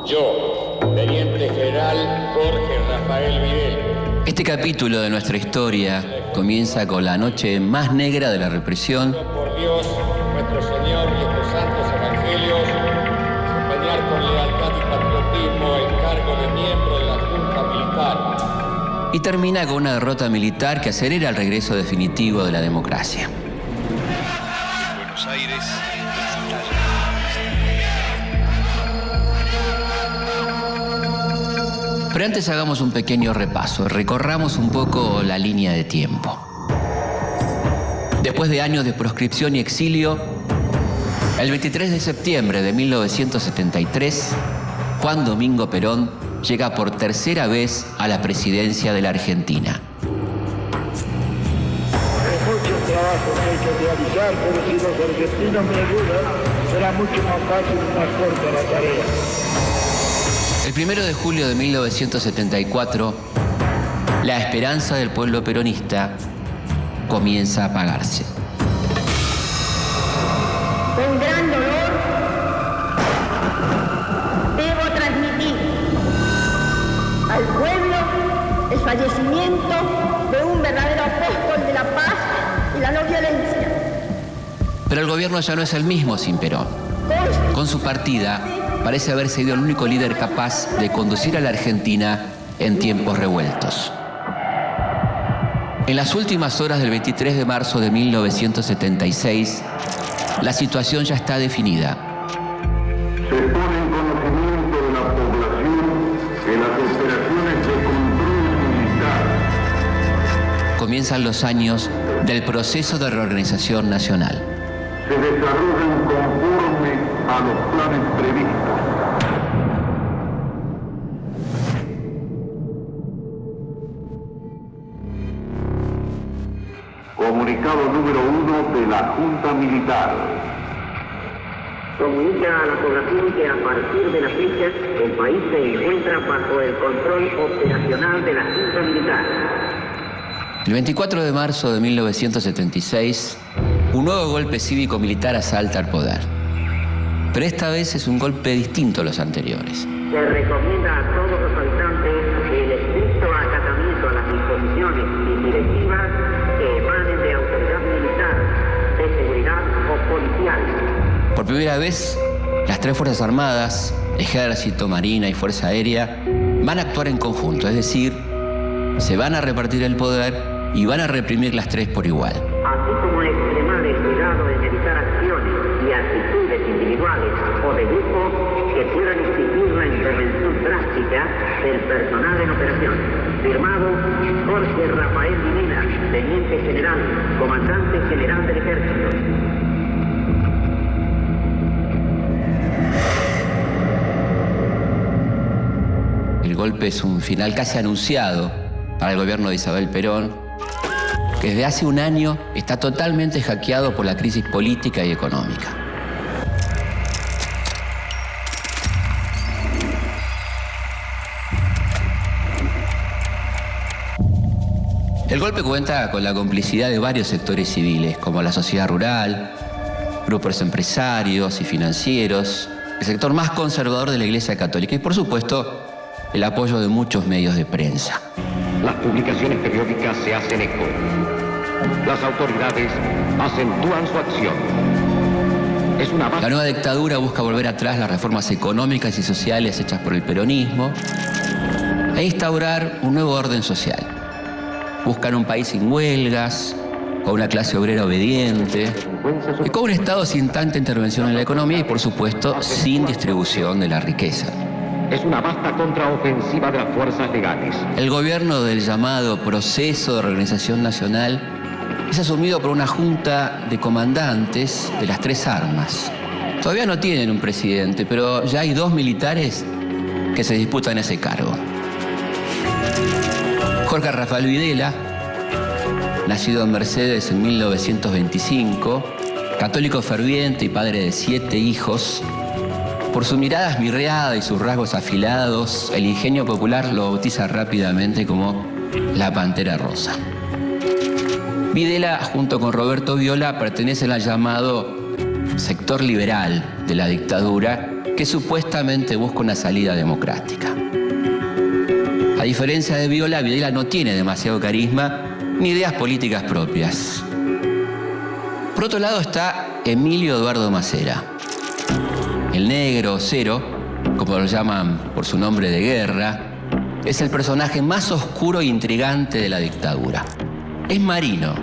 Yo, Teniente General Jorge Rafael Videla. Este capítulo de nuestra historia comienza con la noche más negra de la represión. Por Dios, nuestro Señor y estos santos evangelios, desempeñar con lealtad y patriotismo el cargo de miembro de la Junta Militar. Y termina con una derrota militar que acelera el regreso definitivo de la democracia. Buenos Aires. Pero antes hagamos un pequeño repaso, recorramos un poco la línea de tiempo. Después de años de proscripción y exilio, el 23 de septiembre de 1973, Juan Domingo Perón llega por tercera vez a la presidencia de la Argentina. Hay muchos trabajos que hay que realizar, pero si los argentinos me ayudan, será mucho más fácil y más corta la tarea. El 1 de julio de 1974, la esperanza del pueblo peronista comienza a apagarse. Con gran dolor, debo transmitir al pueblo el fallecimiento de un verdadero apóstol de la paz y la no violencia. Pero el gobierno ya no es el mismo sin Perón. Con su partida, parece haber sido el único líder capaz de conducir a la Argentina en tiempos revueltos. En las últimas horas del 23 de marzo de 1976, la situación ya está definida. Se pone en conocimiento de la población que las operaciones de control militar Comienzan los años del proceso de reorganización nacional. se desarrollan conforme a los planes previstos. Comunicado número 1 de la Junta Militar. Comunica a la población que a partir de la fecha el país se encuentra bajo el control operacional de la Junta Militar. El 24 de marzo de 1976, un nuevo golpe cívico-militar asalta al poder. Pero esta vez es un golpe distinto a los anteriores. Se recomienda a todos los habitantes el estricto acatamiento a las disposiciones y directivas que emanen de autoridad militar, de seguridad o policial. Por primera vez, las tres Fuerzas Armadas, Ejército, Marina y Fuerza Aérea, van a actuar en conjunto, es decir, se van a repartir el poder y van a reprimir las tres por igual. Así como extremar el cuidado en evitar acciones y actitudes individuales o de grupo que puedan exigir la intervención drástica del personal en operación. Firmado Jorge Rafael Videla, Teniente General, Comandante General del Ejército. El golpe es un final casi anunciado para el gobierno de Isabel Perón, que desde hace un año está totalmente hackeado por la crisis política y económica. El golpe cuenta con la complicidad de varios sectores civiles, como la sociedad rural, grupos empresarios y financieros, el sector más conservador de la Iglesia Católica y, por supuesto, el apoyo de muchos medios de prensa. Las publicaciones periódicas se hacen eco. Las autoridades acentúan su acción. Es una La nueva dictadura busca volver atrás las reformas económicas y sociales hechas por el peronismo e instaurar un nuevo orden social. Buscan un país sin huelgas, con una clase obrera obediente y con un Estado sin tanta intervención en la economía y, por supuesto, sin distribución de la riqueza. Es una vasta contraofensiva de las fuerzas legales. El gobierno del llamado Proceso de Reorganización Nacional es asumido por una junta de comandantes de las tres armas. Todavía no tienen un presidente, pero ya hay dos militares que se disputan ese cargo. Jorge Rafael Videla, nacido en Mercedes en 1925, católico ferviente y padre de 7 hijos. Por su mirada esmirreada y sus rasgos afilados, el ingenio popular lo bautiza rápidamente como la Pantera Rosa. Videla, junto con Roberto Viola, pertenecen al llamado sector liberal de la dictadura, que supuestamente busca una salida democrática. A diferencia de Viola, Videla no tiene demasiado carisma ni ideas políticas propias. Por otro lado está Emilio Eduardo Macera, el negro Cero, como lo llaman por su nombre de guerra. Es el personaje más oscuro e intrigante de la dictadura. Es marino.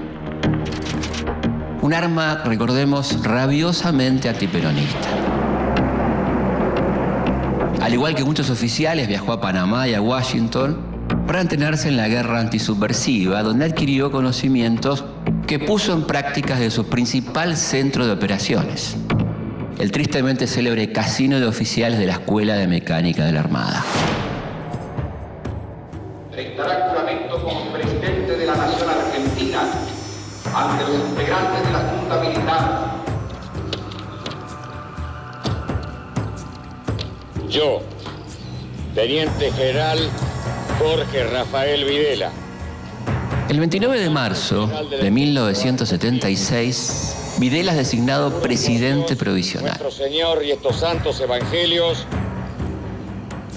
Un arma, recordemos, rabiosamente antiperonista. Al igual que muchos oficiales, viajó a Panamá y a Washington para entrenarse en la guerra antisubversiva, donde adquirió conocimientos que puso en práctica de su principal centro de operaciones, el tristemente célebre Casino de Oficiales de la Escuela de Mecánica de la Armada. Prestará juramento como presidente de la Nación Argentina ante los integrantes de la Junta Militar. Yo, Teniente General Jorge Rafael Videla. El 29 de marzo de 1976, Videla es designado presidente provisional. Nuestro Señor y estos santos evangelios,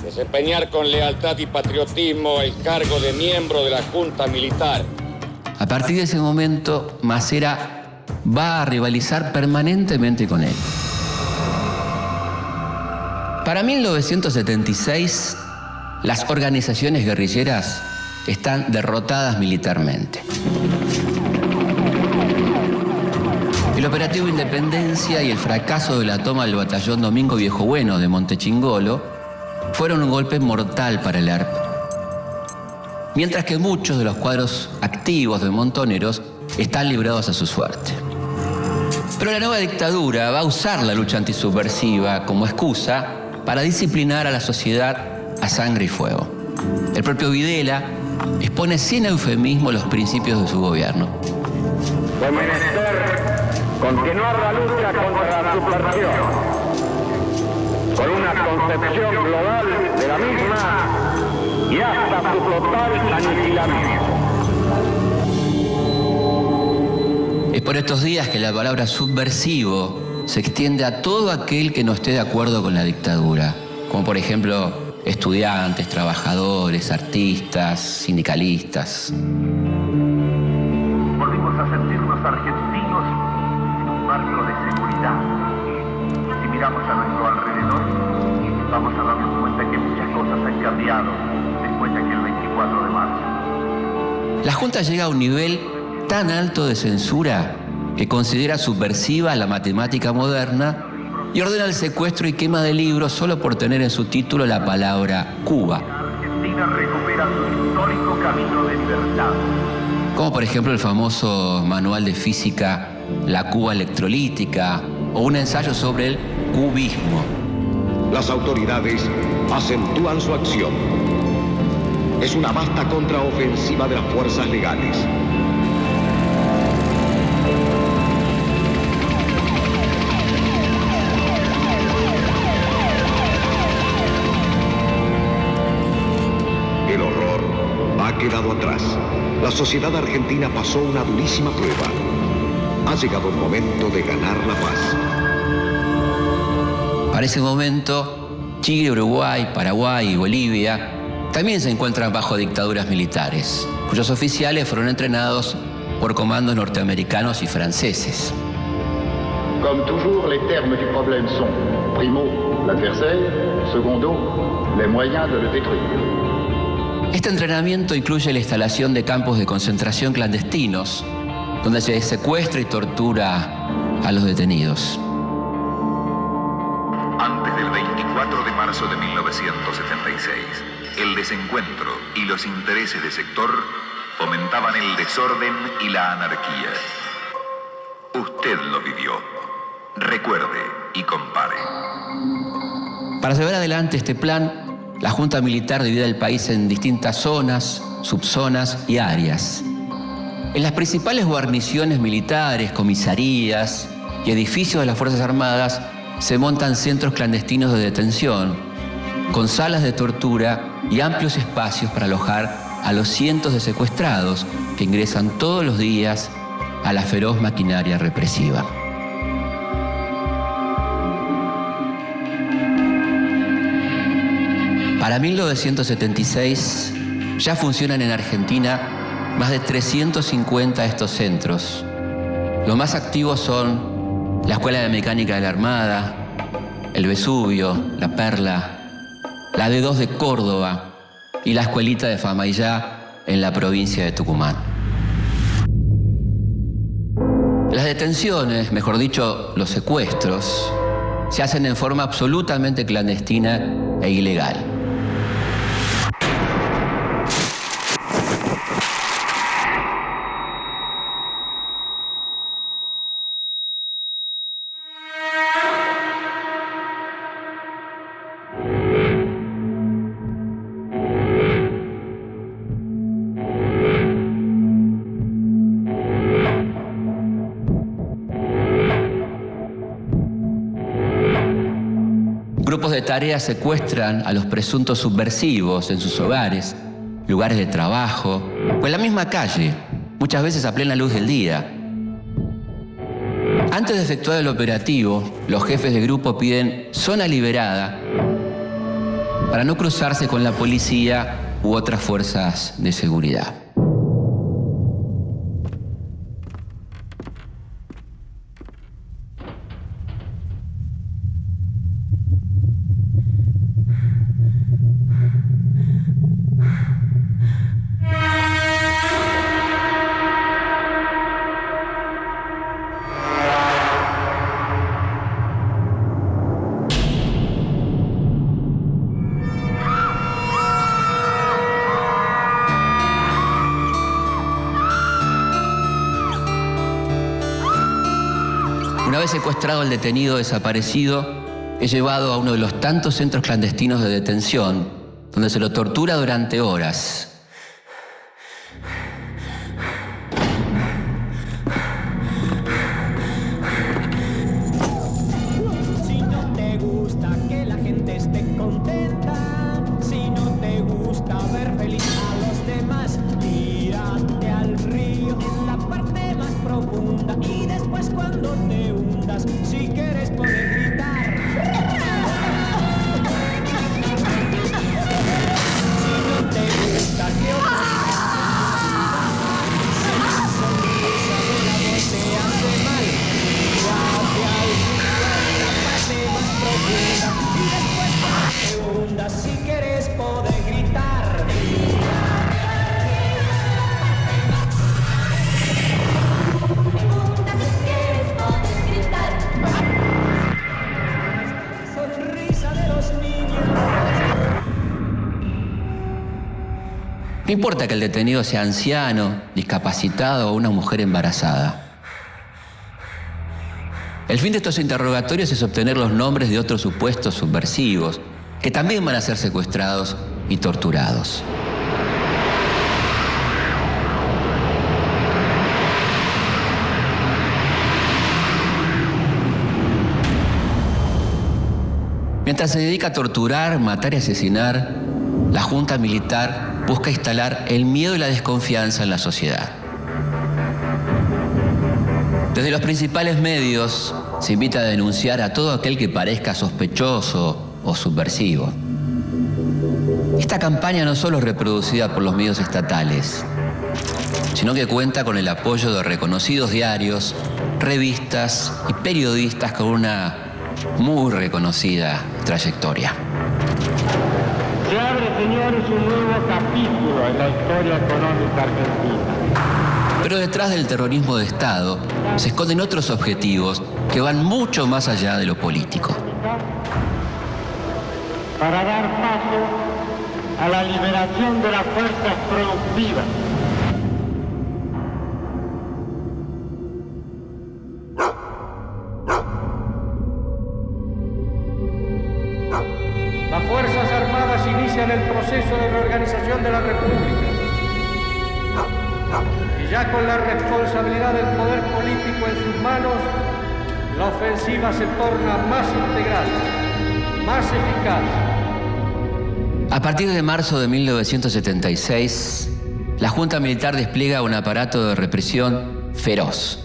desempeñar con lealtad y patriotismo el cargo de miembro de la Junta Militar. A partir de ese momento, Macera va a rivalizar permanentemente con él. Para 1976, las organizaciones guerrilleras están derrotadas militarmente. El operativo Independencia y el fracaso de la toma del batallón Domingo Viejo Bueno de Montechingolo fueron un golpe mortal para el ERP. Mientras que muchos de los cuadros activos de Montoneros están librados a su suerte. Pero la nueva dictadura va a usar la lucha antisubversiva como excusa para disciplinar a la sociedad a sangre y fuego. El propio Videla expone sin eufemismo los principios de su gobierno. De menester continuar la lucha contra la subversión, con una concepción global de la misma y hasta su total aniquilamiento. Es por estos días que la palabra subversivo se extiende a todo aquel que no esté de acuerdo con la dictadura, como por ejemplo estudiantes, trabajadores, artistas, sindicalistas. Volvimos a sentirnos argentinos en un marco de seguridad. Si miramos a nuestro alrededor, vamos a darnos cuenta que muchas cosas han cambiado después de aquel 24 de marzo. La Junta llega a un nivel tan alto de censura que considera subversiva la matemática moderna y ordena el secuestro y quema de libros solo por tener en su título la palabra Cuba. Argentina recupera su histórico camino de libertad. Como por ejemplo el famoso manual de física La Cuba electrolítica o un ensayo sobre el cubismo. Las autoridades acentúan su acción. Es una vasta contraofensiva de las fuerzas legales. El horror ha quedado atrás. La sociedad argentina pasó una durísima prueba. Ha llegado el momento de ganar la paz. Para ese momento, Chile, Uruguay, Paraguay y Bolivia también se encuentran bajo dictaduras militares, cuyos oficiales fueron entrenados por comandos norteamericanos y franceses. Comme toujours, les termes du problème sont primo, l'adversaire, secondo, les moyens de le détruire. Este entrenamiento incluye la instalación de campos de concentración clandestinos, donde se secuestra y tortura a los detenidos. Antes del 24 de marzo de 1976, el desencuentro y los intereses de sector fomentaban el desorden y la anarquía. Usted lo vivió. Recuerde y compare. Para llevar adelante este plan, la Junta Militar divide el país en distintas zonas, subzonas y áreas. En las principales guarniciones militares, comisarías y edificios de las Fuerzas Armadas se montan centros clandestinos de detención, con salas de tortura y amplios espacios para alojar a los cientos de secuestrados que ingresan todos los días a la feroz maquinaria represiva. Para 1976 ya funcionan en Argentina más de 350 de estos centros. Los más activos son la Escuela de Mecánica de la Armada, el Vesubio, la Perla, la D2 de Córdoba y la Escuelita de Famaillá en la provincia de Tucumán. Las detenciones, mejor dicho, los secuestros, se hacen en forma absolutamente clandestina e ilegal. Grupos de tarea secuestran a los presuntos subversivos en sus hogares, lugares de trabajo o en la misma calle, muchas veces a plena luz del día. Antes de efectuar el operativo, los jefes de grupo piden zona liberada para no cruzarse con la policía u otras fuerzas de seguridad. Una vez secuestrado el detenido desaparecido, es llevado a uno de los tantos centros clandestinos de detención, donde se lo tortura durante horas. Si no te gusta que la gente esté contenta, si no te gusta ver feliz a los demás, tírate al río en la parte más profunda y después cuando te hundas, si quieres poder gritar. Si no te gusta que otros sonrisa de la voz te hace mal, tírate al río en la parte más profunda y después cuando te hundas, si quieres poder gritar. No importa que el detenido sea anciano, discapacitado o una mujer embarazada. El fin de estos interrogatorios es obtener los nombres de otros supuestos subversivos, que también van a ser secuestrados y torturados. Mientras se dedica a torturar, matar y asesinar, la Junta Militar busca instalar el miedo y la desconfianza en la sociedad. Desde los principales medios se invita a denunciar a todo aquel que parezca sospechoso o subversivo. Esta campaña no solo es reproducida por los medios estatales, sino que cuenta con el apoyo de reconocidos diarios, revistas y periodistas con una muy reconocida trayectoria. Se abre, señores, un nuevo capítulo en la historia económica argentina. Pero detrás del terrorismo de Estado se esconden otros objetivos que van mucho más allá de lo político. Para dar paso a la liberación de las fuerzas productivas. Las Fuerzas Armadas inician el proceso de reorganización de la República. Y ya con la responsabilidad del poder político en sus manos, la ofensiva se torna más integral, más eficaz. A partir de marzo de 1976, la Junta Militar despliega un aparato de represión feroz.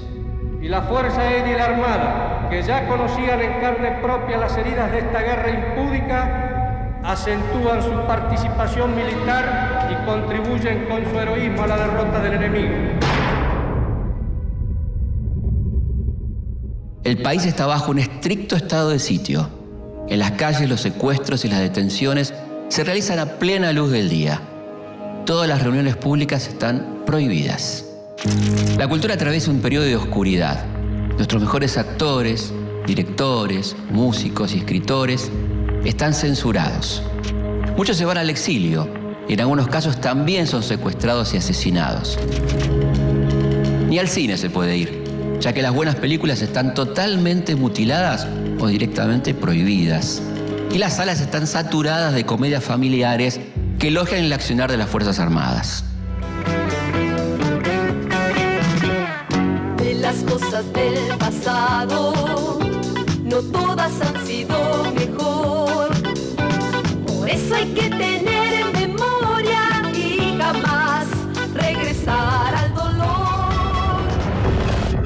Y la Fuerza Aérea y la Armada, que ya conocían en carne propia las heridas de esta guerra impúdica, acentúan su participación militar y contribuyen con su heroísmo a la derrota del enemigo. El país está bajo un estricto estado de sitio. En las calles los secuestros y las detenciones se realizan a plena luz del día. Todas las reuniones públicas están prohibidas. La cultura atraviesa un periodo de oscuridad. Nuestros mejores actores, directores, músicos y escritores están censurados. Muchos se van al exilio y en algunos casos también son secuestrados y asesinados. Ni al cine se puede ir, ya que las buenas películas están totalmente mutiladas o directamente prohibidas. Y las salas están saturadas de comedias familiares que elogian el accionar de las Fuerzas Armadas. De las cosas del pasado, no todas han sido mejor. Por eso hay que tener memoria y jamás regresar al dolor.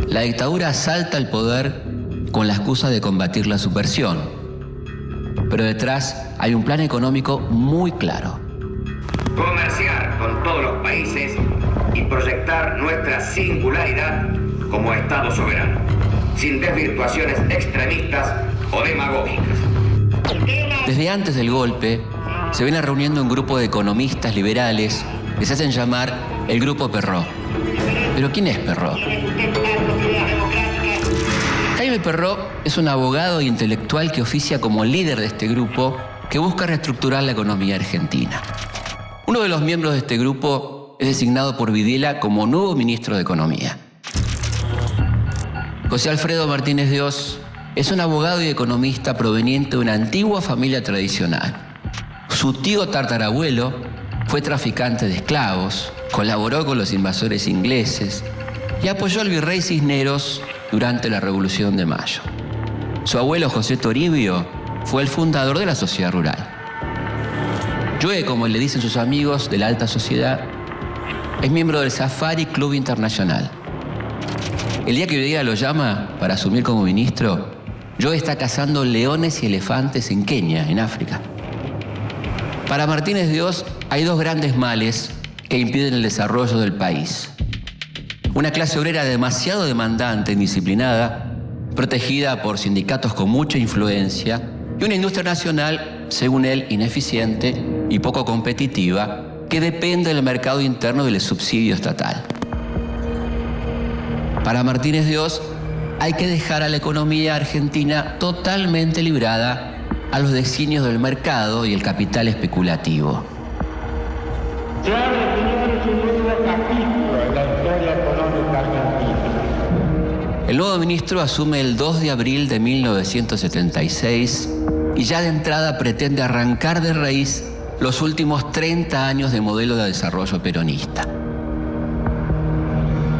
La dictadura asalta el poder con la excusa de combatir la subversión. Pero detrás hay un plan económico muy claro. Comerciar con todos los países y proyectar nuestra singularidad como Estado soberano, sin desvirtuaciones extremistas o demagógicas. Desde antes del golpe, se viene reuniendo un grupo de economistas liberales que se hacen llamar el Grupo Perrot. ¿Pero quién es Perrot? Jaime Perrot es un abogado e intelectual que oficia como líder de este grupo que busca reestructurar la economía argentina. Uno de los miembros de este grupo es designado por Videla como nuevo ministro de Economía. José Alfredo Martínez de Hoz es un abogado y economista proveniente de una antigua familia tradicional. Su tío tatarabuelo fue traficante de esclavos, colaboró con los invasores ingleses y apoyó al virrey Cisneros durante la Revolución de Mayo. Su abuelo José Toribio fue el fundador de la Sociedad Rural. Joe, como le dicen sus amigos de la alta sociedad, es miembro del Safari Club Internacional. El día que Videla lo llama para asumir como ministro, Joe está cazando leones y elefantes en Kenia, en África. Para Martínez de Hoz hay dos grandes males que impiden el desarrollo del país. Una clase obrera demasiado demandante e indisciplinada, protegida por sindicatos con mucha influencia, y una industria nacional, según él, ineficiente y poco competitiva, que depende del mercado interno del subsidio estatal. Para Martínez de Hoz, hay que dejar a la economía argentina totalmente librada a los designios del mercado y el capital especulativo. Se abre, señores, un nuevo capítulo en la historia económica argentina. El nuevo ministro asume el 2 de abril de 1976 y ya de entrada pretende arrancar de raíz los últimos 30 años de modelo de desarrollo peronista.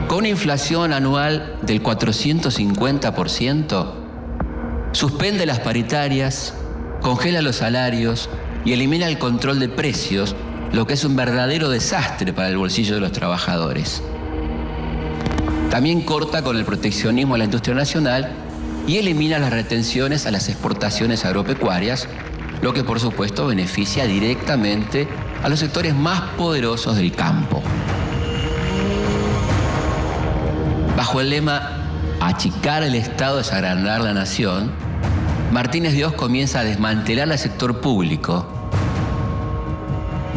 Con una inflación anual del 450%, suspende las paritarias, congela los salarios y elimina el control de precios, lo que es un verdadero desastre para el bolsillo de los trabajadores. También corta con el proteccionismo a la industria nacional y elimina las retenciones a las exportaciones agropecuarias, lo que por supuesto beneficia directamente a los sectores más poderosos del campo. Bajo el lema achicar el Estado es agrandar la nación, Martínez de Hoz comienza a desmantelar el sector público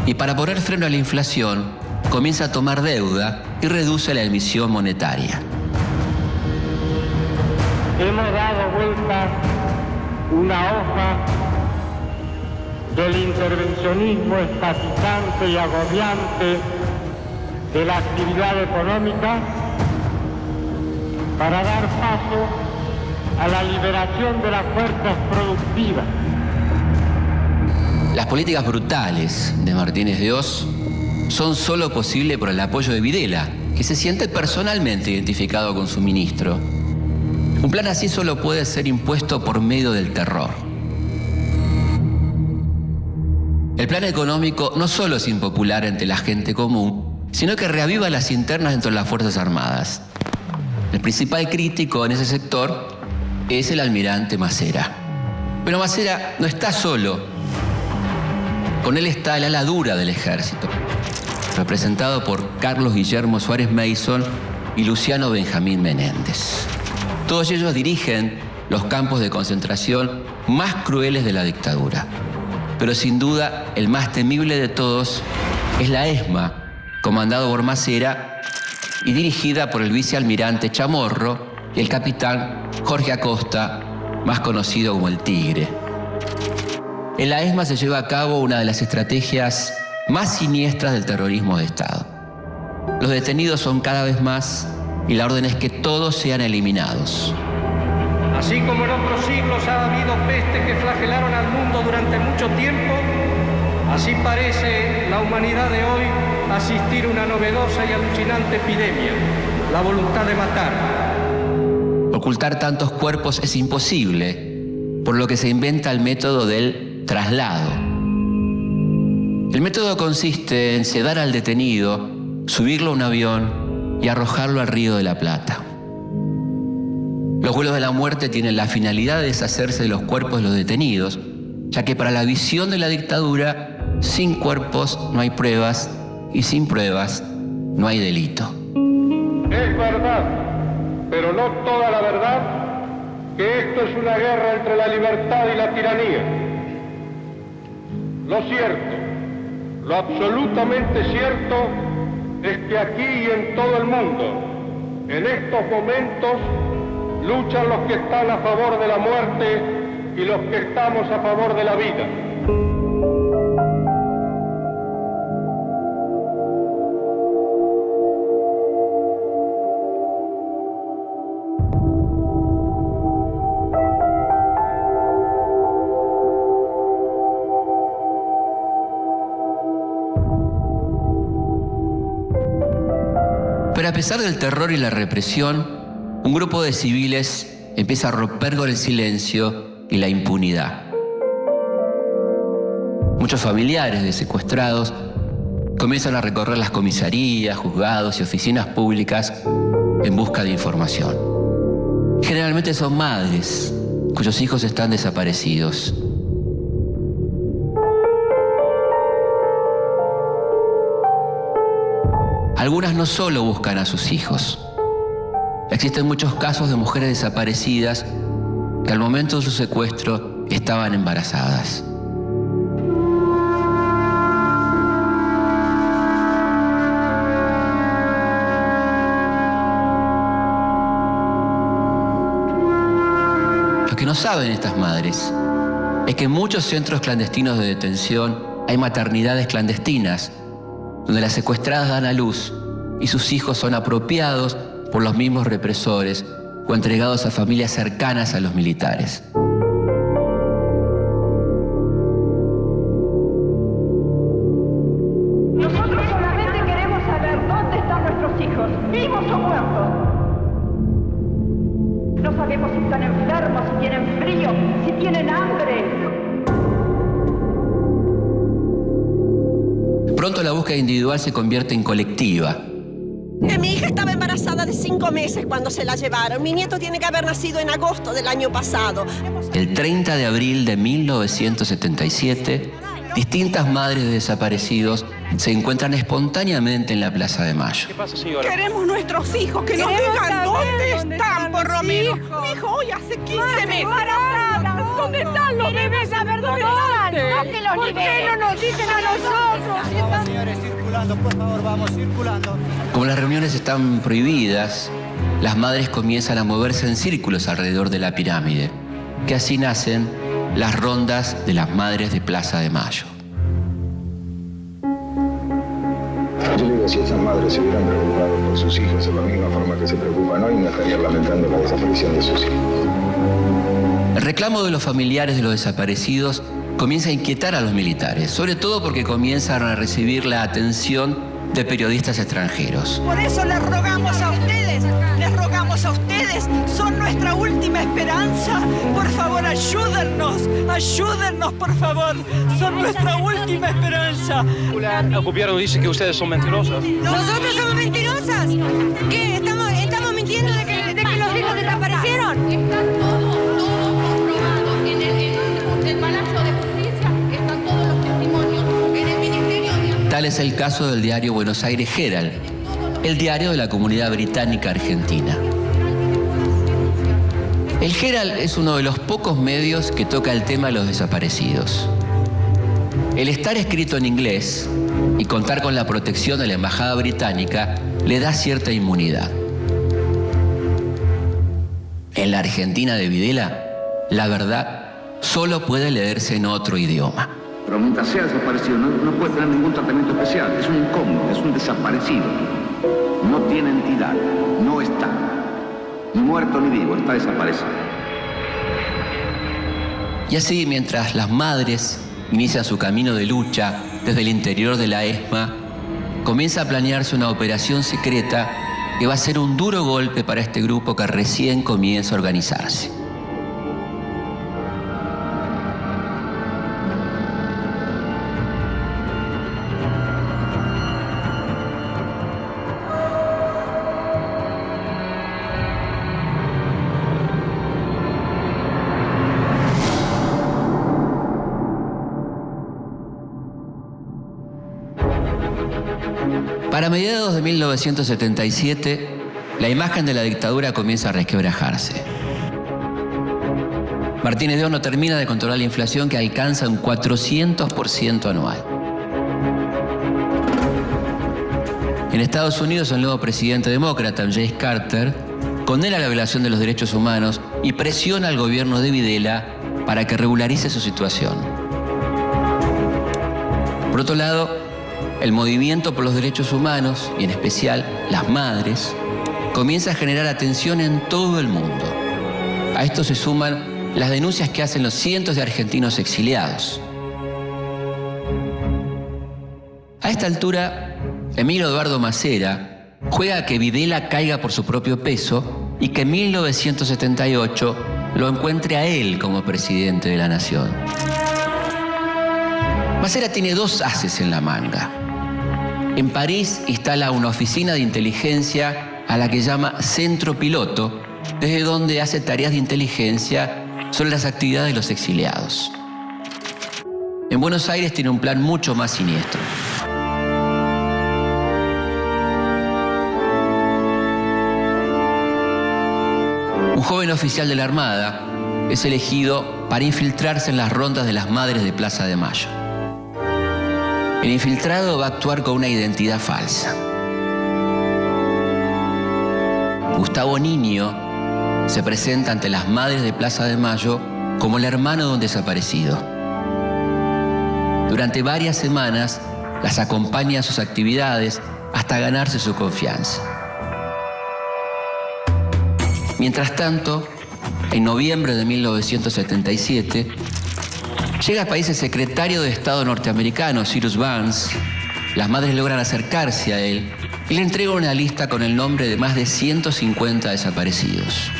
y para poner freno a la inflación comienza a tomar deuda y reduce la emisión monetaria. Hemos dado vuelta una hoja del intervencionismo estatizante y agobiante de la actividad económica para dar paso a la liberación de las fuerzas productivas. Las políticas brutales de Martínez de Hoz son solo posibles por el apoyo de Videla, que se siente personalmente identificado con su ministro. Un plan así solo puede ser impuesto por medio del terror. El plan económico no solo es impopular entre la gente común, sino que reaviva las internas dentro de las Fuerzas Armadas. El principal crítico en ese sector es el almirante Macera. Pero Macera no está solo. Con él está el ala dura del ejército, representado por Carlos Guillermo Suárez Mason y Luciano Benjamín Menéndez. Todos ellos dirigen los campos de concentración más crueles de la dictadura. Pero sin duda, el más temible de todos es la ESMA, comandado por Macera y dirigida por el vicealmirante Chamorro y el capitán Jorge Acosta, más conocido como el Tigre. En la ESMA se lleva a cabo una de las estrategias más siniestras del terrorismo de Estado. Los detenidos son cada vez más y la orden es que todos sean eliminados. Así como en otros siglos ha habido pestes que flagelaron al mundo durante mucho tiempo, así parece la humanidad de hoy asistir a una novedosa y alucinante epidemia, la voluntad de matar. Ocultar tantos cuerpos es imposible, por lo que se inventa el método del traslado. El método consiste en sedar al detenido, subirlo a un avión y arrojarlo al Río de la Plata. Los vuelos de la muerte tienen la finalidad de deshacerse de los cuerpos de los detenidos, ya que para la visión de la dictadura, sin cuerpos no hay pruebas y sin pruebas no hay delito. Es verdad, pero no toda la verdad, que esto es una guerra entre la libertad y la tiranía. Lo cierto, lo absolutamente cierto, es que aquí y en todo el mundo, en estos momentos, luchan los que están a favor de la muerte y los que estamos a favor de la vida. Pero a pesar del terror y la represión, un grupo de civiles empieza a romper con el silencio y la impunidad. Muchos familiares de secuestrados comienzan a recorrer las comisarías, juzgados y oficinas públicas en busca de información. Generalmente son madres cuyos hijos están desaparecidos. Algunas no solo buscan a sus hijos. Existen muchos casos de mujeres desaparecidas que al momento de su secuestro estaban embarazadas. Lo que no saben estas madres es que en muchos centros clandestinos de detención hay maternidades clandestinas, donde las secuestradas dan a luz y sus hijos son apropiados por los mismos represores o entregados a familias cercanas a los militares. Nosotros solamente queremos saber dónde están nuestros hijos, vivos o muertos. No sabemos si están enfermos, si tienen frío, si tienen hambre. Pronto la búsqueda individual se convierte en colectiva. Mi hija estaba embarazada de 5 meses cuando se la llevaron. Mi nieto tiene que haber nacido en agosto del año pasado. El 30 de abril de 1977, distintas madres de desaparecidos se encuentran espontáneamente en la Plaza de Mayo. ¿Qué pasa, señora? Queremos nuestros hijos, que nos digan dónde están, por lo menos. Mi hijo hoy hace 15 meses. ¿Dónde están los bebés? Queremos saber dónde están. No que los liberen. ¿Por qué no nos dicen a nosotros? Vamos, señores, circulando, por favor, vamos circulando. Como las reuniones están prohibidas, las madres comienzan a moverse en círculos alrededor de la pirámide, que así nacen las rondas de las madres de Plaza de Mayo. Yo le digo, si esas madres se hubieran preocupado por sus hijos de la misma forma que se preocupan hoy, no estarían lamentando la desaparición de sus hijos. El reclamo de los familiares de los desaparecidos comienza a inquietar a los militares, sobre todo porque comienzan a recibir la atención de periodistas extranjeros. Por eso les rogamos a ustedes, son nuestra última esperanza. Por favor, ayúdennos, por favor, son nuestra última esperanza. El gobierno dice que ustedes son mentirosas. ¿Nosotros somos mentirosas? ¿Qué? ¿Estamos mintiendo de que los hijos desaparecieron? Está todo comprobado. En el Palacio de Justicia están todos los testimonios. Tal es el caso del diario Buenos Aires Herald, el diario de la comunidad británica argentina. El Herald es uno de los pocos medios que toca el tema de los desaparecidos. El estar escrito en inglés y contar con la protección de la embajada británica le da cierta inmunidad. En la Argentina de Videla, la verdad solo puede leerse en otro idioma. Pero mientras sea desaparecido, no puede tener ningún tratamiento especial. Es un incógnito, es un desaparecido. No tiene entidad, no está. Ni muerto ni vivo, está desaparecido. Y así, mientras las madres inician su camino de lucha desde el interior de la ESMA, comienza a planearse una operación secreta que va a ser un duro golpe para este grupo que recién comienza a organizarse. Para mediados de 1977, la imagen de la dictadura comienza a resquebrajarse. Martínez de Horno no termina de controlar la inflación que alcanza un 400% anual. En Estados Unidos, el nuevo presidente demócrata, Jimmy Carter, condena la violación de los derechos humanos y presiona al gobierno de Videla para que regularice su situación. Por otro lado, el movimiento por los derechos humanos, y en especial las madres, comienza a generar atención en todo el mundo. A esto se suman las denuncias que hacen los cientos de argentinos exiliados. A esta altura, Emilio Eduardo Macera juega a que Videla caiga por su propio peso y que en 1978 lo encuentre a él como presidente de la nación. Macera tiene dos ases en la manga. En París instala una oficina de inteligencia a la que llama Centro Piloto, desde donde hace tareas de inteligencia sobre las actividades de los exiliados. En Buenos Aires tiene un plan mucho más siniestro. Un joven oficial de la Armada es elegido para infiltrarse en las rondas de las madres de Plaza de Mayo. El infiltrado va a actuar con una identidad falsa. Gustavo Niño se presenta ante las madres de Plaza de Mayo como el hermano de un desaparecido. Durante varias semanas las acompaña a sus actividades hasta ganarse su confianza. Mientras tanto, en noviembre de 1977, llega al país el secretario de Estado norteamericano, Cyrus Vance. Las madres logran acercarse a él y le entregan una lista con el nombre de más de 150 desaparecidos.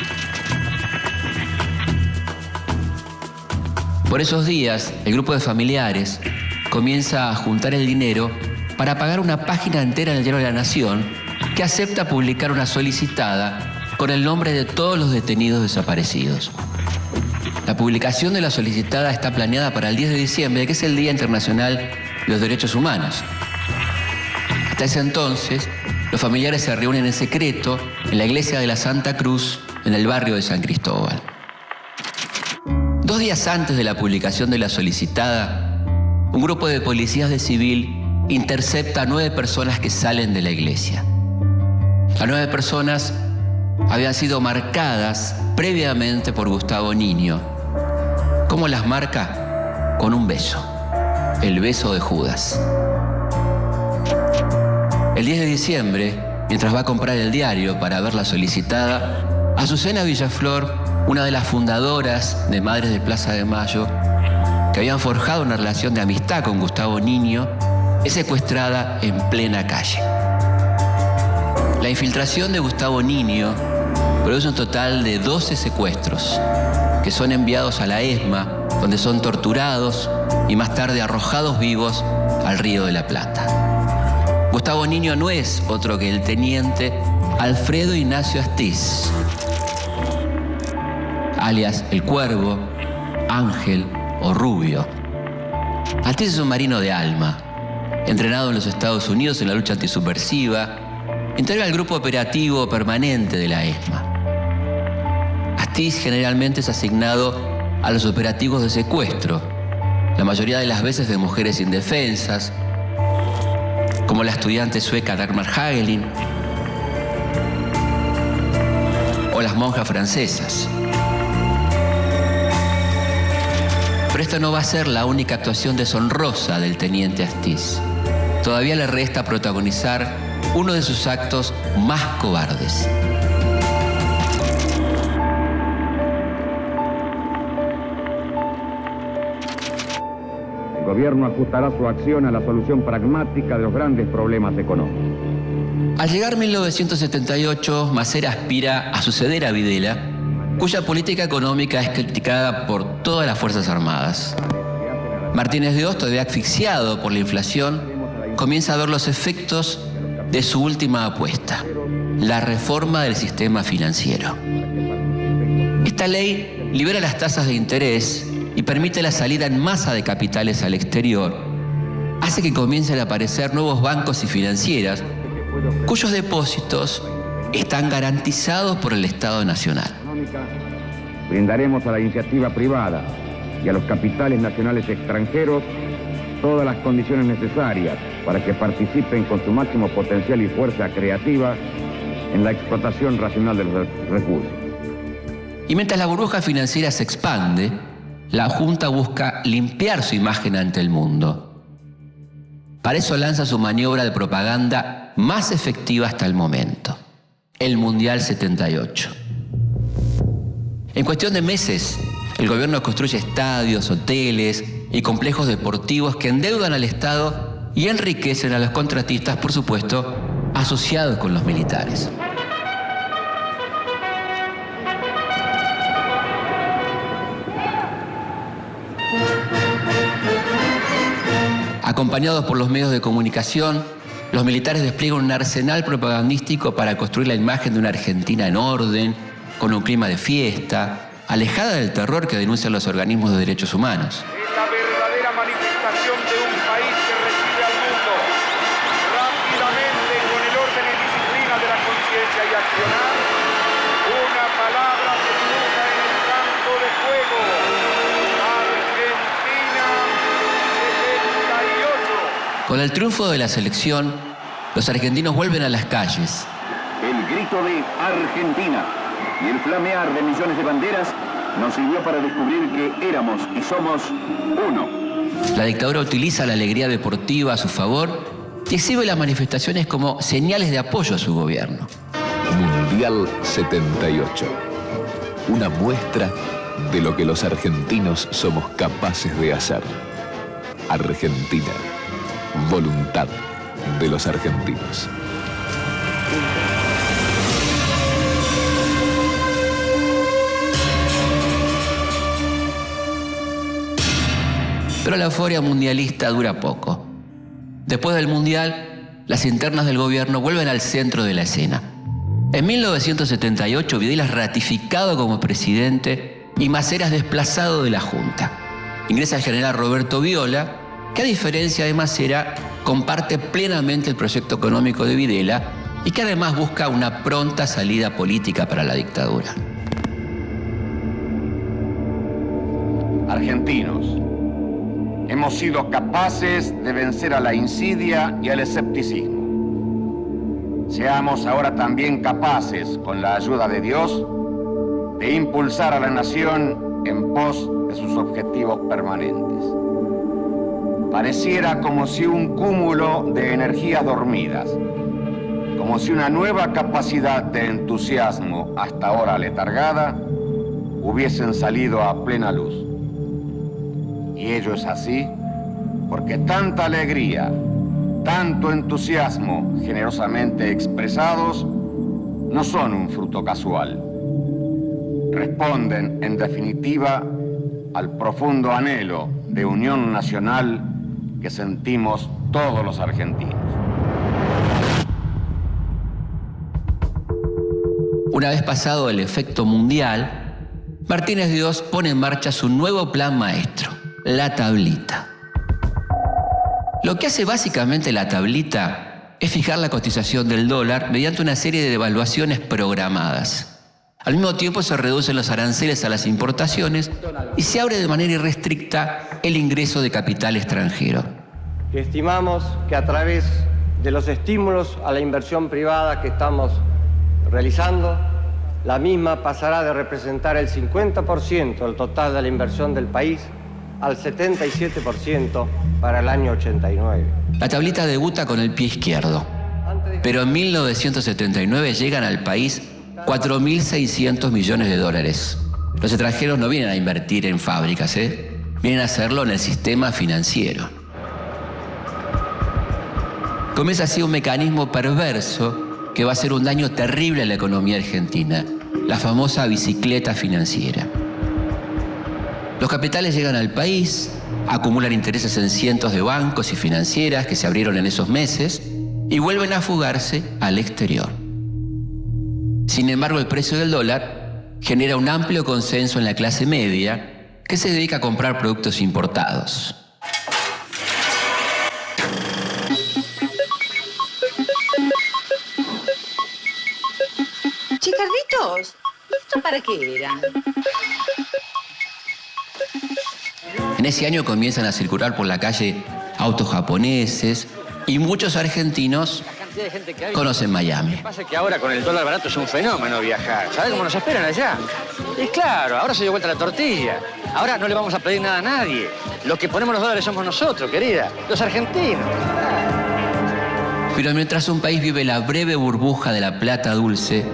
Por esos días, el grupo de familiares comienza a juntar el dinero para pagar una página entera en el diario de la Nación que acepta publicar una solicitada con el nombre de todos los detenidos desaparecidos. La publicación de la solicitada está planeada para el 10 de diciembre, que es el Día Internacional de los Derechos Humanos. Hasta ese entonces, los familiares se reúnen en secreto en la iglesia de la Santa Cruz, en el barrio de San Cristóbal. 2 días antes de la publicación de la solicitada, un grupo de policías de civil intercepta a 9 personas que salen de la iglesia. Las 9 personas habían sido marcadas previamente por Gustavo Niño. ¿Cómo las marca? Con un beso. El beso de Judas. El 10 de diciembre, mientras va a comprar el diario para ver la solicitada, Azucena Villaflor, una de las fundadoras de Madres de Plaza de Mayo, que habían forjado una relación de amistad con Gustavo Niño, es secuestrada en plena calle. La infiltración de Gustavo Niño produce un total de 12 secuestros que son enviados a la ESMA, donde son torturados y más tarde arrojados vivos al Río de la Plata. Gustavo Niño no es otro que el teniente Alfredo Ignacio Astiz, alias El Cuervo, Ángel o Rubio. Astiz es un marino de alma, entrenado en los Estados Unidos en la lucha antisubversiva, integra el grupo operativo permanente de la ESMA. Astiz generalmente es asignado a los operativos de secuestro, la mayoría de las veces de mujeres indefensas, como la estudiante sueca Dagmar Hagelin o las monjas francesas. Pero esta no va a ser la única actuación deshonrosa del teniente Astiz. Todavía le resta protagonizar uno de sus actos más cobardes. El gobierno ajustará su acción a la solución pragmática de los grandes problemas económicos. Al llegar 1978, Masera aspira a suceder a Videla, cuya política económica es criticada por todas las Fuerzas Armadas. Martínez de Hoz, todavía asfixiado por la inflación, comienza a ver los efectos de su última apuesta, la reforma del sistema financiero. Esta ley libera las tasas de interés y permite la salida en masa de capitales al exterior, hace que comiencen a aparecer nuevos bancos y financieras cuyos depósitos están garantizados por el Estado Nacional. Brindaremos a la iniciativa privada y a los capitales nacionales extranjeros todas las condiciones necesarias para que participen con su máximo potencial y fuerza creativa en la explotación racional de los recursos. Y mientras la burbuja financiera se expande, la Junta busca limpiar su imagen ante el mundo. Para eso lanza su maniobra de propaganda más efectiva hasta el momento, el Mundial 78. En cuestión de meses, el gobierno construye estadios, hoteles y complejos deportivos que endeudan al Estado y enriquecen a los contratistas, por supuesto, asociados con los militares. Acompañados por los medios de comunicación, los militares despliegan un arsenal propagandístico para construir la imagen de una Argentina en orden, con un clima de fiesta, alejada del terror que denuncian los organismos de derechos humanos. Es la verdadera manifestación de un país que recibe al mundo rápidamente con el orden y disciplina de la conciencia y accionar. Una palabra se dibuja en el campo de juego. Argentina 78. Con el triunfo de la selección, los argentinos vuelven a las calles. El grito de Argentina y el flamear de millones de banderas nos sirvió para descubrir que éramos y somos uno. La dictadura utiliza la alegría deportiva a su favor y exhibe las manifestaciones como señales de apoyo a su gobierno. Mundial 78. Una muestra de lo que los argentinos somos capaces de hacer. Argentina. Voluntad de los argentinos. Pero la euforia mundialista dura poco. Después del Mundial, las internas del gobierno vuelven al centro de la escena. En 1978, Videla es ratificado como presidente y Masera es desplazado de la Junta. Ingresa el general Roberto Viola, que a diferencia de Masera, comparte plenamente el proyecto económico de Videla y que además busca una pronta salida política para la dictadura. Argentinos, hemos sido capaces de vencer a la insidia y al escepticismo. Seamos ahora también capaces, con la ayuda de Dios, de impulsar a la nación en pos de sus objetivos permanentes. Pareciera como si un cúmulo de energías dormidas, como si una nueva capacidad de entusiasmo hasta ahora letargada, hubiesen salido a plena luz. Y ello es así porque tanta alegría, tanto entusiasmo generosamente expresados no son un fruto casual. Responden, en definitiva, al profundo anhelo de unión nacional que sentimos todos los argentinos. Una vez pasado el efecto mundial, Martínez de Hoz pone en marcha su nuevo plan maestro, la tablita. Lo que hace básicamente la tablita es fijar la cotización del dólar mediante una serie de devaluaciones programadas. Al mismo tiempo se reducen los aranceles a las importaciones y se abre de manera irrestricta el ingreso de capital extranjero. Estimamos que a través de los estímulos a la inversión privada que estamos realizando, la misma pasará de representar el 50% del total de la inversión del país al 77% para el año 89. La tablita debuta con el pie izquierdo, pero en 1979 llegan al país 4.600 millones de dólares. Los extranjeros no vienen a invertir en fábricas, vienen a hacerlo en el sistema financiero. Comienza así un mecanismo perverso que va a hacer un daño terrible a la economía argentina, la famosa bicicleta financiera. Los capitales llegan al país, acumulan intereses en cientos de bancos y financieras que se abrieron en esos meses y vuelven a fugarse al exterior. Sin embargo, el precio del dólar genera un amplio consenso en la clase media que se dedica a comprar productos importados. Che, Carlitos, ¿esto para qué era? En ese año comienzan a circular por la calle autos japoneses y muchos argentinos conocen Miami. Lo que pasa es que ahora con el dólar barato es un fenómeno viajar. ¿Sabes cómo nos esperan allá? Y claro, ahora se dio vuelta la tortilla. Ahora no le vamos a pedir nada a nadie. Los que ponemos los dólares somos nosotros, querida. Los argentinos. Pero mientras un país vive la breve burbuja de la plata dulce,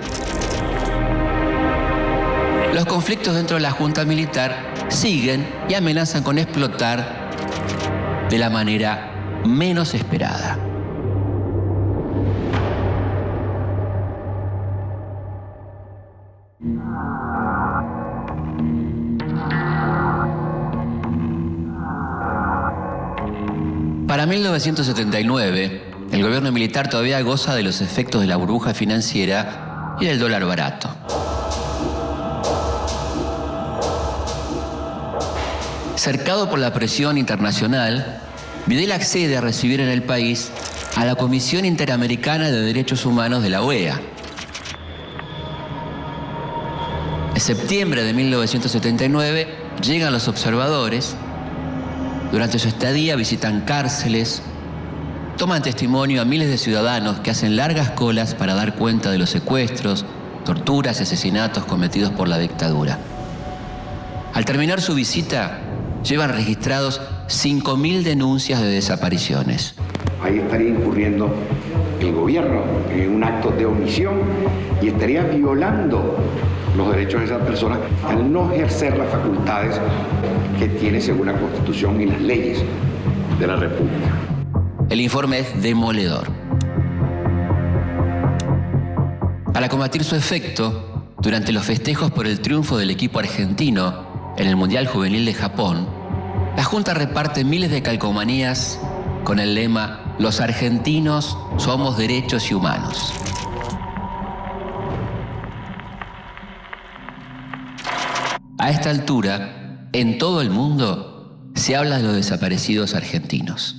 los conflictos dentro de la Junta Militar siguen y amenazan con explotar de la manera menos esperada. Para 1979, el gobierno militar todavía goza de los efectos de la burbuja financiera y del dólar barato. Cercado por la presión internacional, Videla accede a recibir en el país a la Comisión Interamericana de Derechos Humanos de la OEA. En septiembre de 1979 llegan los observadores. Durante su estadía visitan cárceles, toman testimonio a miles de ciudadanos que hacen largas colas para dar cuenta de los secuestros, torturas y asesinatos cometidos por la dictadura. Al terminar su visita, llevan registrados 5.000 denuncias de desapariciones. Ahí estaría incurriendo el gobierno en un acto de omisión y estaría violando los derechos de esas personas al no ejercer las facultades que tiene según la Constitución y las leyes de la República. El informe es demoledor. Para combatir su efecto, durante los festejos por el triunfo del equipo argentino en el Mundial Juvenil de Japón, la Junta reparte miles de calcomanías con el lema «Los argentinos somos derechos y humanos». A esta altura, en todo el mundo, se habla de los desaparecidos argentinos.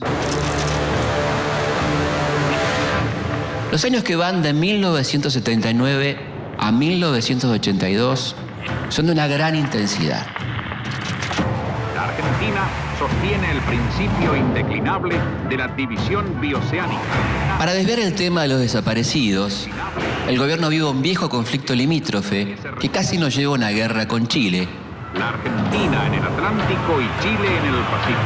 Los años que van de 1979 a 1982 son de una gran intensidad. La Argentina sostiene el principio indeclinable de la división bioceánica. Para desviar el tema de los desaparecidos, el gobierno vive un viejo conflicto limítrofe que casi nos lleva a una guerra con Chile. La Argentina en el Atlántico y Chile en el Pacífico.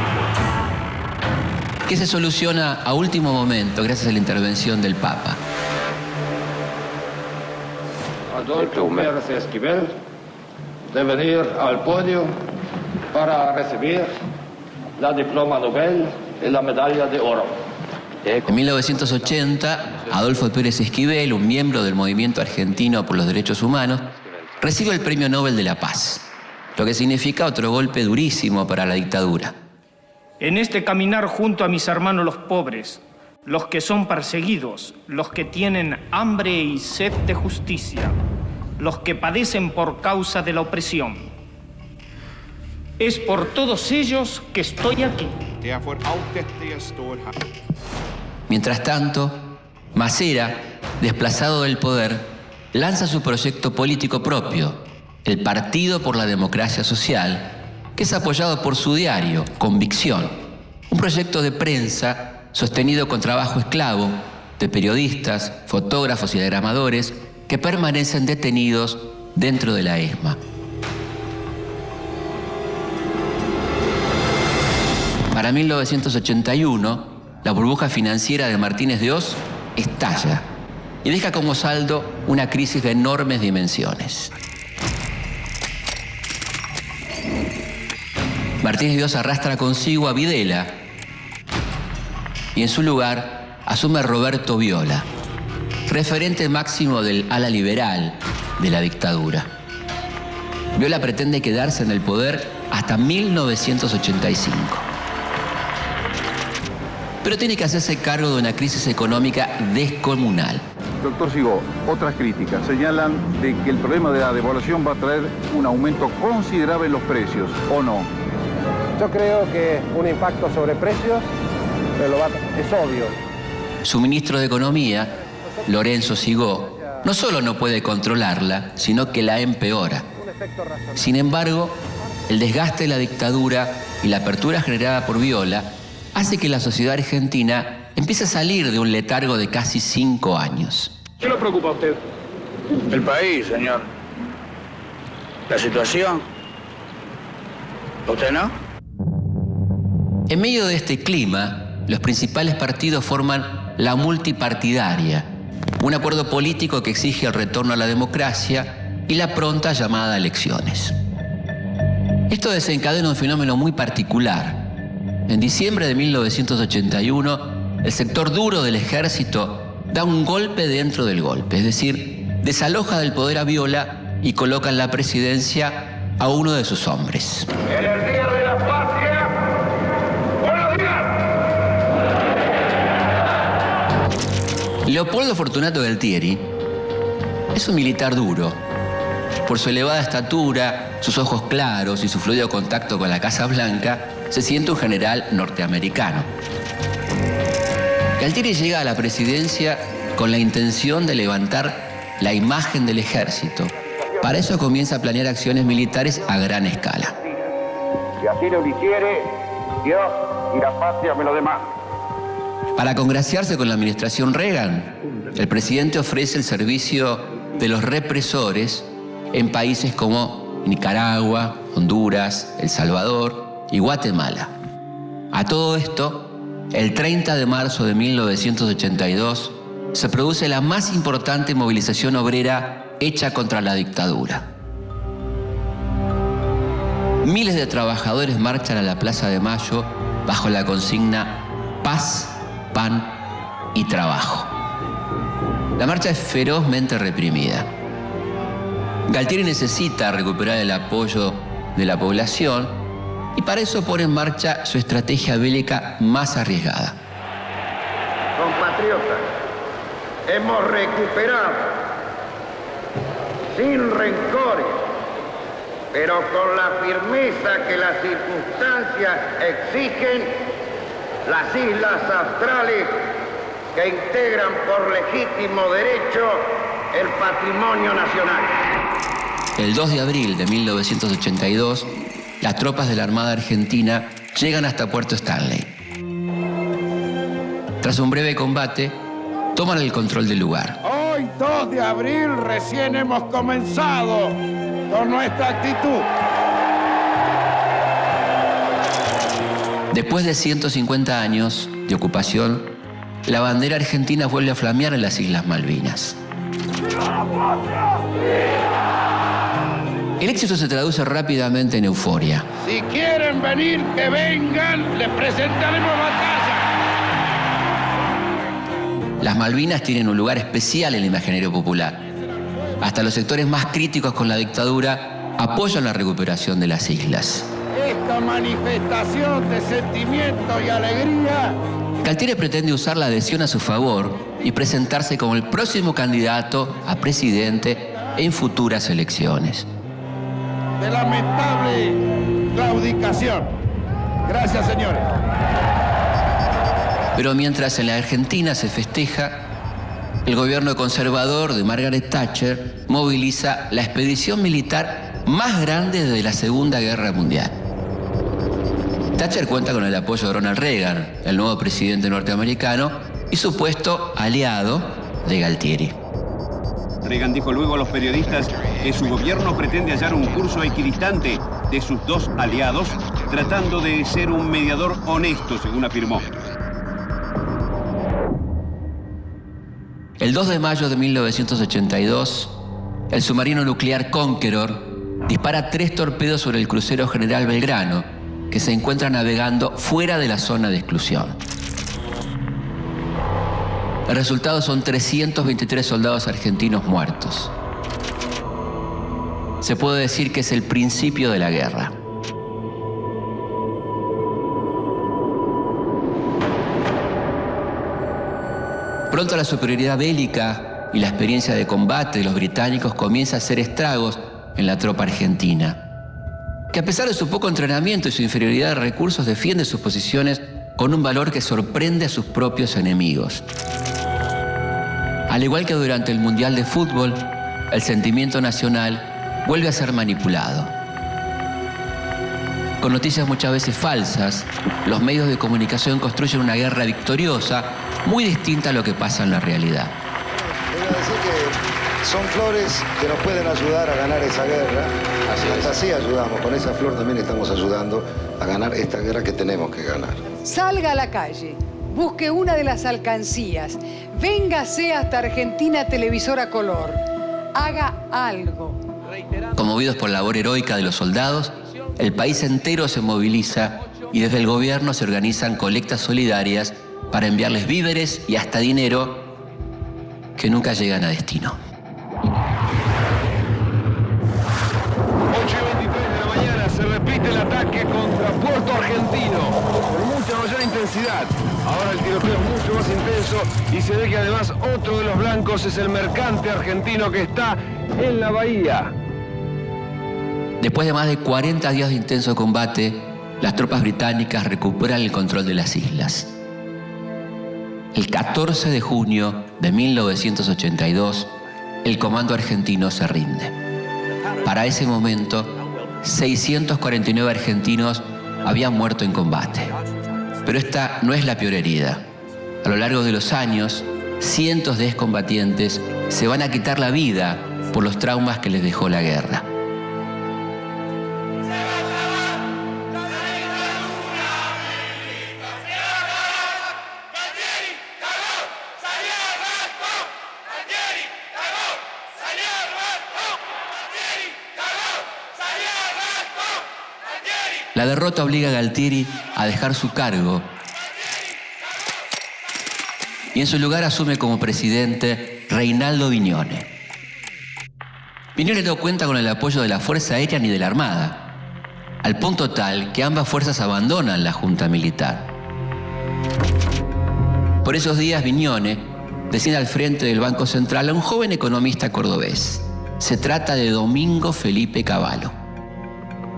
Que se soluciona a último momento gracias a la intervención del Papa. Adolfo Pérez Esquivel de venir al podio para recibir la diploma Nobel y la medalla de oro. En 1980, Adolfo Pérez Esquivel, un miembro del Movimiento Argentino por los Derechos Humanos, recibe el Premio Nobel de la Paz, lo que significa otro golpe durísimo para la dictadura. En este caminar junto a mis hermanos los pobres, los que son perseguidos, los que tienen hambre y sed de justicia, los que padecen por causa de la opresión. Es por todos ellos que estoy aquí. Mientras tanto, Masera, desplazado del poder, lanza su proyecto político propio, el Partido por la Democracia Social, que es apoyado por su diario, Convicción, un proyecto de prensa sostenido con trabajo esclavo de periodistas, fotógrafos y diagramadores que permanecen detenidos dentro de la ESMA. Para 1981, la burbuja financiera de Martínez de Hoz estalla y deja como saldo una crisis de enormes dimensiones. Martínez de Hoz arrastra consigo a Videla y en su lugar asume a Roberto Viola, referente máximo del ala liberal de la dictadura. Viola pretende quedarse en el poder hasta 1985. Pero tiene que hacerse cargo de una crisis económica descomunal. Doctor Sigó, otras críticas señalan de que el problema de la devaluación va a traer un aumento considerable en los precios, ¿o no? Yo creo que un impacto sobre precios es obvio. Su ministro de Economía, Lorenzo Sigó, no solo no puede controlarla, sino que la empeora. Sin embargo, el desgaste de la dictadura y la apertura generada por Viola hace que la sociedad argentina empiece a salir de un letargo de casi 5 años. ¿Qué le preocupa a usted? El país, señor. La situación. ¿Usted no? En medio de este clima, los principales partidos forman la multipartidaria, un acuerdo político que exige el retorno a la democracia y la pronta llamada a elecciones. Esto desencadena un fenómeno muy particular. En diciembre de 1981, el sector duro del ejército da un golpe dentro del golpe, es decir, desaloja del poder a Viola y coloca en la presidencia a uno de sus hombres. En el Día de la Patria, ¡buenos días! Leopoldo Fortunato Galtieri es un militar duro. Por su elevada estatura, sus ojos claros y su fluido contacto con la Casa Blanca, se siente un general norteamericano. Galtieri llega a la presidencia con la intención de levantar la imagen del ejército. Para eso comienza a planear acciones militares a gran escala. Si así lo hiciere, Dios y la patria me lo demás. Para congraciarse con la administración Reagan, el presidente ofrece el servicio de los represores en países como Nicaragua, Honduras, El Salvador y Guatemala. A todo esto, el 30 de marzo de 1982 se produce la más importante movilización obrera hecha contra la dictadura. Miles de trabajadores marchan a la Plaza de Mayo bajo la consigna Paz, Pan y Trabajo. La marcha es ferozmente reprimida. Galtieri necesita recuperar el apoyo de la población y para eso pone en marcha su estrategia bélica más arriesgada. Compatriotas, hemos recuperado, sin rencores, pero con la firmeza que las circunstancias exigen, las islas australes que integran por legítimo derecho el patrimonio nacional. El 2 de abril de 1982, las tropas de la Armada Argentina llegan hasta Puerto Stanley. Tras un breve combate, toman el control del lugar. Hoy, 2 de abril, recién hemos comenzado con nuestra actitud. Después de 150 años de ocupación, la bandera argentina vuelve a flamear en las Islas Malvinas. El éxito se traduce rápidamente en euforia. Si quieren venir, que vengan, les presentaremos batalla. Las Malvinas tienen un lugar especial en el imaginario popular. Hasta los sectores más críticos con la dictadura apoyan la recuperación de las islas. Esta manifestación de sentimiento y alegría. Galtieri pretende usar la adhesión a su favor y presentarse como el próximo candidato a presidente en futuras elecciones. De lamentable claudicación. Gracias, señores. Pero mientras en la Argentina se festeja, el gobierno conservador de Margaret Thatcher moviliza la expedición militar más grande desde la Segunda Guerra Mundial. Thatcher cuenta con el apoyo de Ronald Reagan, el nuevo presidente norteamericano, y supuesto aliado de Galtieri. Reagan dijo luego a los periodistas que su gobierno pretende hallar un curso equidistante de sus dos aliados, tratando de ser un mediador honesto, según afirmó. El 2 de mayo de 1982, el submarino nuclear Conqueror dispara 3 torpedos sobre el crucero General Belgrano, que se encuentra navegando fuera de la zona de exclusión. El resultado son 323 soldados argentinos muertos. Se puede decir que es el principio de la guerra. Pronto la superioridad bélica y la experiencia de combate de los británicos comienza a hacer estragos en la tropa argentina, que a pesar de su poco entrenamiento y su inferioridad de recursos defiende sus posiciones con un valor que sorprende a sus propios enemigos. Al igual que durante el Mundial de Fútbol, el sentimiento nacional vuelve a ser manipulado. Con noticias muchas veces falsas, los medios de comunicación construyen una guerra victoriosa muy distinta a lo que pasa en la realidad. Quiero decir que son flores que nos pueden ayudar a ganar esa guerra. Hasta así ayudamos, con esa flor también estamos ayudando a ganar esta guerra que tenemos que ganar. Salga a la calle, busque una de las alcancías, véngase hasta Argentina Televisora Color, haga algo. Conmovidos por la labor heroica de los soldados, el país entero se moviliza y desde el gobierno se organizan colectas solidarias para enviarles víveres y hasta dinero que nunca llegan a destino. 8:23 de la mañana se repite el ataque contra Puerto Argentino con mucha mayor intensidad. Ahora el tiroteo es mucho más intenso y se ve que además otro de los blancos es el mercante argentino que está en la bahía. Después de más de 40 días de intenso combate, las tropas británicas recuperan el control de las islas. El 14 de junio de 1982, el comando argentino se rinde. Para ese momento, 649 argentinos habían muerto en combate. Pero esta no es la peor herida. A lo largo de los años, cientos de excombatientes se van a quitar la vida por los traumas que les dejó la guerra. La derrota obliga a Galtieri a dejar su cargo y en su lugar asume como presidente Reinaldo Vignone. Vignone no cuenta con el apoyo de la Fuerza Aérea ni de la Armada, al punto tal que ambas fuerzas abandonan la Junta Militar. Por esos días Vignone designa al frente del Banco Central a un joven economista cordobés. Se trata de Domingo Felipe Cavallo.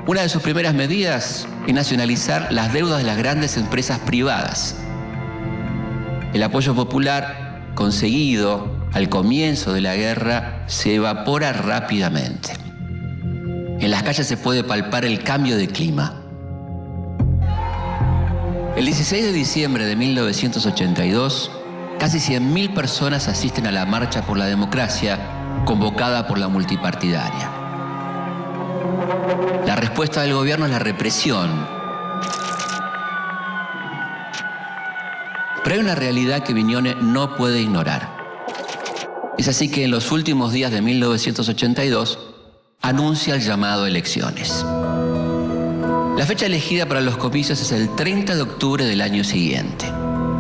Una de sus primeras medidas es nacionalizar las deudas de las grandes empresas privadas. El apoyo popular conseguido al comienzo de la guerra se evapora rápidamente. En las calles se puede palpar el cambio de clima. El 16 de diciembre de 1982, casi 100.000 personas asisten a la Marcha por la Democracia convocada por la multipartidaria. La respuesta del gobierno es la represión. Pero hay una realidad que Vignone no puede ignorar. Es así que en los últimos días de 1982 anuncia el llamado a elecciones. La fecha elegida para los comicios es el 30 de octubre del año siguiente.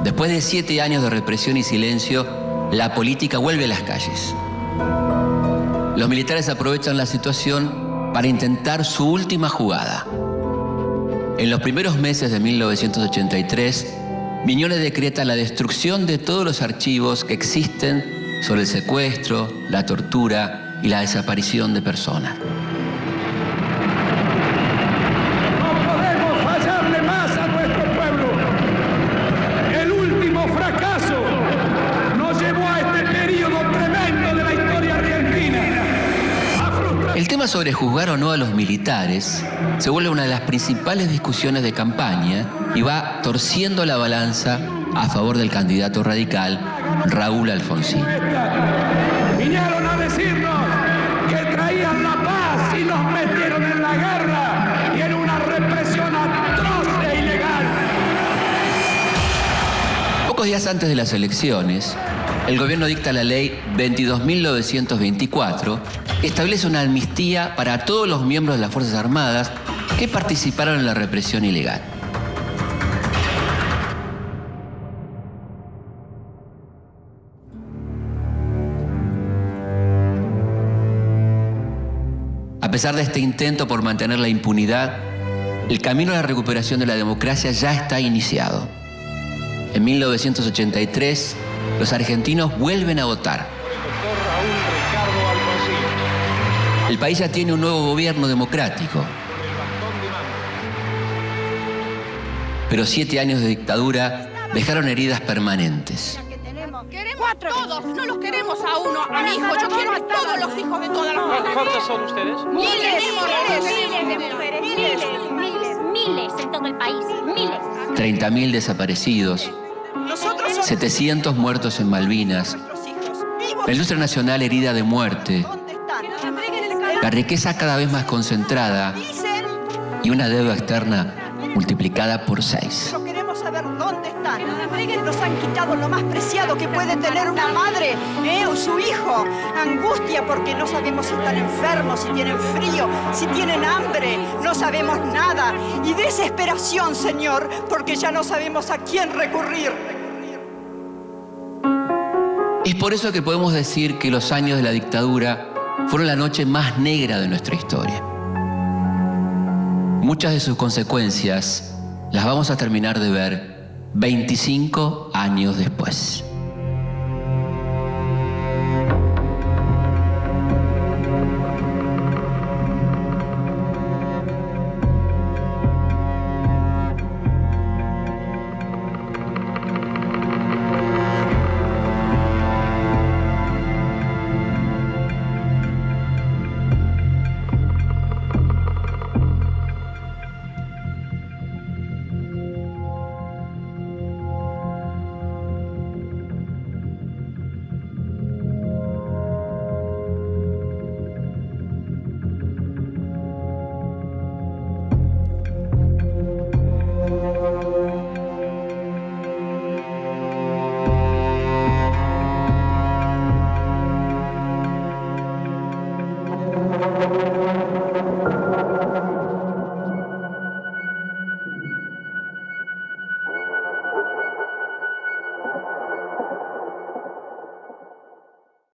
Después de 7 años de represión y silencio, la política vuelve a las calles. Los militares aprovechan la situación para intentar su última jugada. En los primeros meses de 1983, Vignone decreta la destrucción de todos los archivos que existen sobre el secuestro, la tortura y la desaparición de personas. sobre juzgar o no a los militares se vuelve una de las principales discusiones de campaña y va torciendo la balanza a favor del candidato radical Raúl Alfonsín. Vinieron a decirnos que traían la paz y nos metieron en la guerra y en una represión atroz e ilegal. Pocos días antes de las elecciones, el gobierno dicta la ley 22.924, que establece una amnistía para todos los miembros de las Fuerzas Armadas que participaron en la represión ilegal. A pesar de este intento por mantener la impunidad, el camino a la recuperación de la democracia ya está iniciado. En 1983, los argentinos vuelven a votar. El país ya tiene un nuevo gobierno democrático. Pero 7 años de dictadura dejaron heridas permanentes. Todos, no los queremos a uno, a mi hijo, yo quiero a todos los hijos de todas las mujeres. ¿Cuántos son ustedes? Miles de mujeres, miles en todo el país, miles. 30.000 desaparecidos, 700 muertos en Malvinas, la industria nacional herida de muerte, la riqueza cada vez más concentrada y una deuda externa multiplicada por 6. Queremos saber dónde están. Nos han quitado lo más preciado que puede tener una madre, o su hijo. Angustia porque no sabemos si están enfermos, si tienen frío, si tienen hambre. No sabemos nada. Y desesperación, Señor, porque ya no sabemos a quién recurrir. Es por eso que podemos decir que los años de la dictadura fueron la noche más negra de nuestra historia. Muchas de sus consecuencias las vamos a terminar de ver 25 años después.